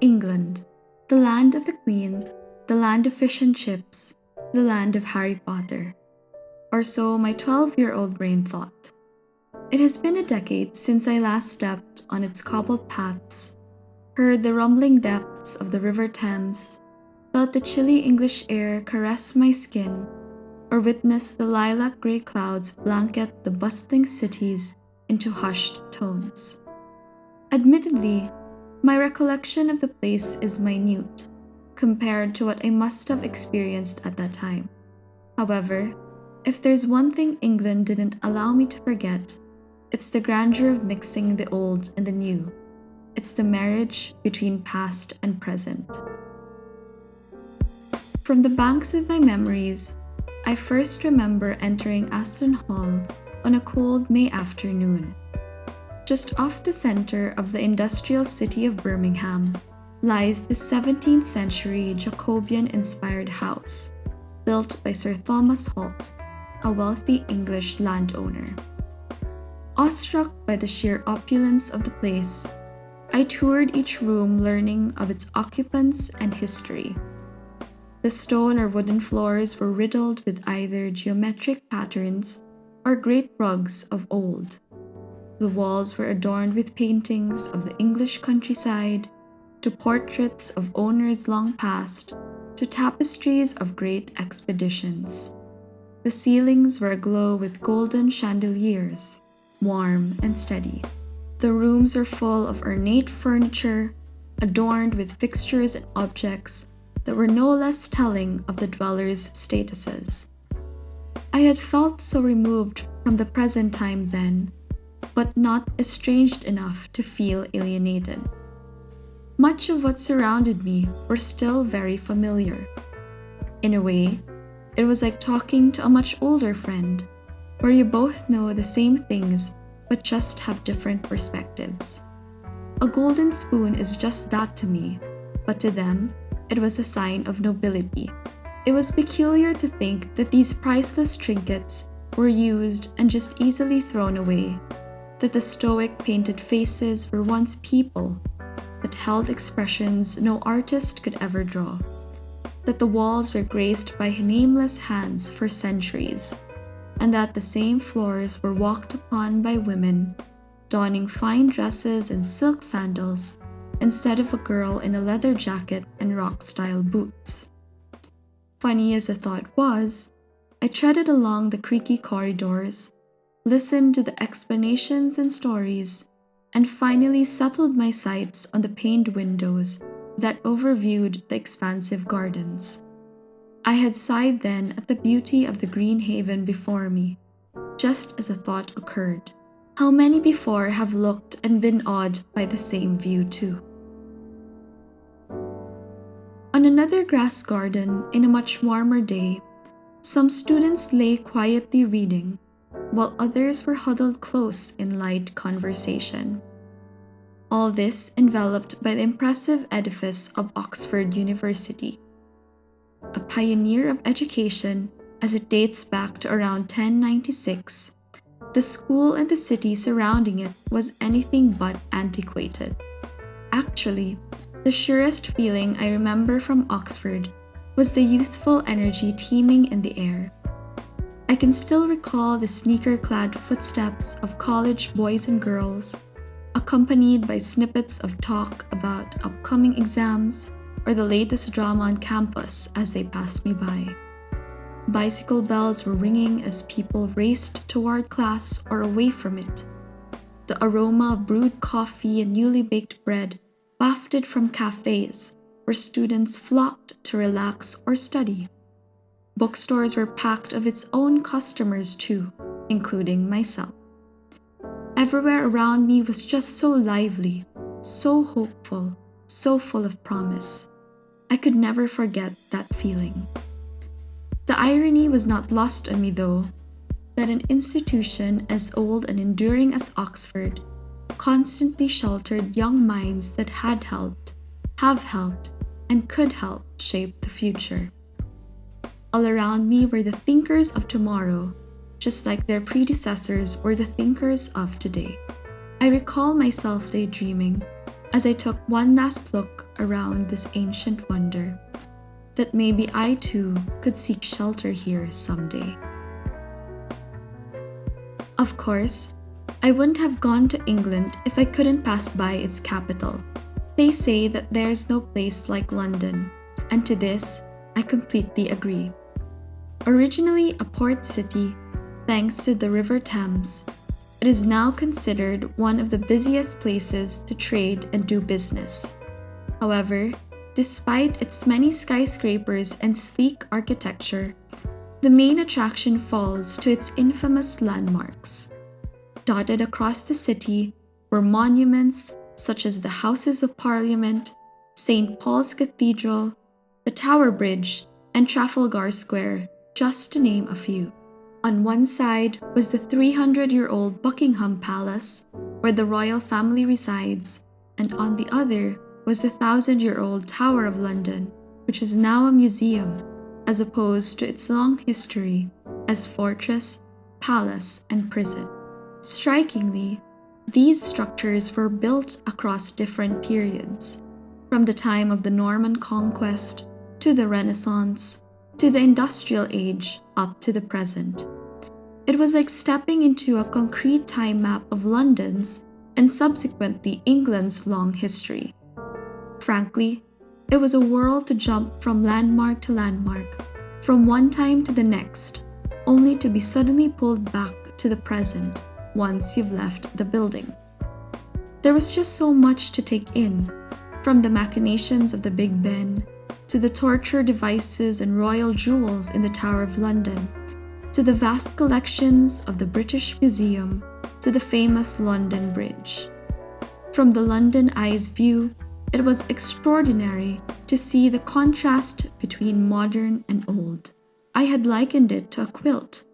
England, the land of the Queen, the land of fish and chips, the land of Harry Potter. Or so my 12-year-old brain thought. It has been a decade since I last stepped on its cobbled paths, heard the rumbling depths of the River Thames, felt the chilly English air caress my skin, or witnessed the lilac-grey clouds blanket the bustling cities into hushed tones. Admittedly, my recollection of the place is minute compared to what I must have experienced at that time. However, if there's one thing England didn't allow me to forget, it's the grandeur of mixing the old and the new. It's the marriage between past and present. From the banks of my memories, I first remember entering Aston Hall on a cold May afternoon. Just off the center of the industrial city of Birmingham lies the 17th century Jacobean-inspired house, built by Sir Thomas Holt, a wealthy English landowner. Awestruck by the sheer opulence of the place, I toured each room learning of its occupants and history. The stone or wooden floors were riddled with either geometric patterns or great rugs of old. The walls were adorned with paintings of the English countryside, to portraits of owners long past, to tapestries of great expeditions. The ceilings were aglow with golden chandeliers, warm and steady. The rooms were full of ornate furniture, adorned with fixtures and objects that were no less telling of the dwellers' statuses. I had felt so removed from the present time then, but not estranged enough to feel alienated. Much of what surrounded me were still very familiar. In a way, it was like talking to a much older friend, where you both know the same things but just have different perspectives. A golden spoon is just that to me, but to them, it was a sign of nobility. It was peculiar to think that these priceless trinkets were used and just easily thrown away, that the stoic painted faces were once people that held expressions no artist could ever draw, that the walls were graced by nameless hands for centuries, and that the same floors were walked upon by women donning fine dresses and silk sandals instead of a girl in a leather jacket and rock-style boots. Funny as the thought was, I treaded along the creaky corridors, listened to the explanations and stories, and finally settled my sights on the paned windows that overviewed the expansive gardens. I had sighed then at the beauty of the green haven before me, just as a thought occurred. How many before have looked and been awed by the same view too? On another grass garden in a much warmer day, some students lay quietly reading, while others were huddled close in light conversation. All this enveloped by the impressive edifice of Oxford University. A pioneer of education as it dates back to around 1096, the school and the city surrounding it was anything but antiquated. Actually, the surest feeling I remember from Oxford was the youthful energy teeming in the air. I can still recall the sneaker-clad footsteps of college boys and girls, accompanied by snippets of talk about upcoming exams or the latest drama on campus as they passed me by. Bicycle bells were ringing as people raced toward class or away from it. The aroma of brewed coffee and newly baked bread wafted from cafes where students flocked to relax or study. Bookstores were packed of its own customers too, including myself. Everywhere around me was just so lively, so hopeful, so full of promise. I could never forget that feeling. The irony was not lost on me though, that an institution as old and enduring as Oxford constantly sheltered young minds that had helped, have helped, and could help shape the future. All around me were the thinkers of tomorrow, just like their predecessors were the thinkers of today. I recall myself daydreaming, as I took one last look around this ancient wonder, that maybe I too could seek shelter here someday. Of course, I wouldn't have gone to England if I couldn't pass by its capital. They say that there's no place like London, and to this, I completely agree. Originally a port city, thanks to the River Thames, it is now considered one of the busiest places to trade and do business. However, despite its many skyscrapers and sleek architecture, the main attraction falls to its infamous landmarks. Dotted across the city were monuments such as the Houses of Parliament, St. Paul's Cathedral, the Tower Bridge, and Trafalgar Square, just to name a few. On one side was the 300-year-old Buckingham Palace, where the royal family resides, and on the other was the 1,000-year-old Tower of London, which is now a museum, as opposed to its long history as fortress, palace, and prison. Strikingly, these structures were built across different periods, from the time of the Norman conquest to the Renaissance to the Industrial Age up to the present. It was like stepping into a concrete time map of London's and subsequently England's long history. Frankly, it was a whirl to jump from landmark to landmark, from one time to the next, only to be suddenly pulled back to the present once you've left the building. There was just so much to take in, from the machinations of the Big Ben, to the torture devices and royal jewels in the Tower of London, to the vast collections of the British Museum, to the famous London Bridge. From the London Eye's view, it was extraordinary to see the contrast between modern and old. I had likened it to a quilt,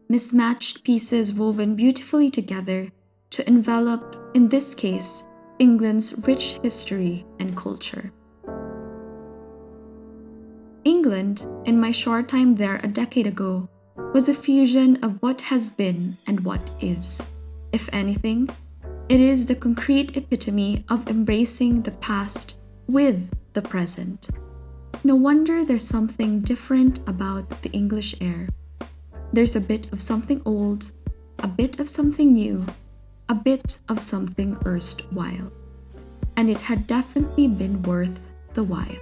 mismatched pieces woven beautifully together to envelop, in this case, England's rich history and culture. England, in my short time there a decade ago, was a fusion of what has been and what is. If anything, it is the concrete epitome of embracing the past with the present. No wonder there's something different about the English air. There's a bit of something old, a bit of something new, a bit of something erstwhile. And it had definitely been worth the while.